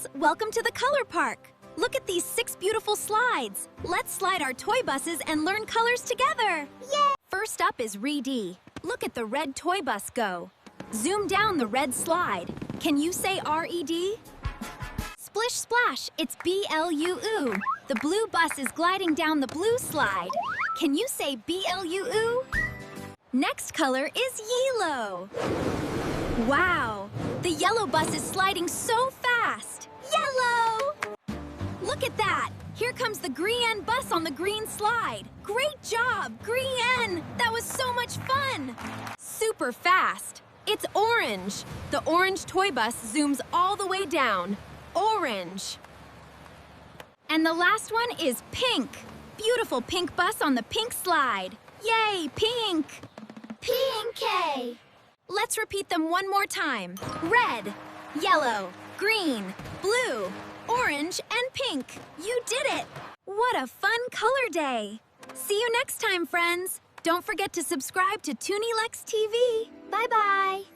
Dolls! Welcome to the Color Park! Look at these 6 beautiful slides! Let's slide our toy buses and learn colors together! Yay! First up is Reedy. Look at the red toy bus go. Zoom down the red slide. Can you say R-E-D? Splish Splash, it's B-L-U-Oo. The blue bus is gliding down the blue slide. Can you say B-L-U-Oo? Next color is Yellow. Wow! The yellow bus is sliding so fast! Yellow! Look at that! Here comes the green bus on the green slide. Great job, Green! That was so much fun! Super fast. It's Orange. The orange toy bus zooms all the way down. Orange. And the last one is Pink. Beautiful pink bus on the pink slide. Yay, Pink! P&K. Let's repeat them one more time. Red, yellow, green, blue, orange, and pink. You did it! What a fun color day! See you next time, friends! Don't forget to subscribe to Toonilex TV. Bye-bye.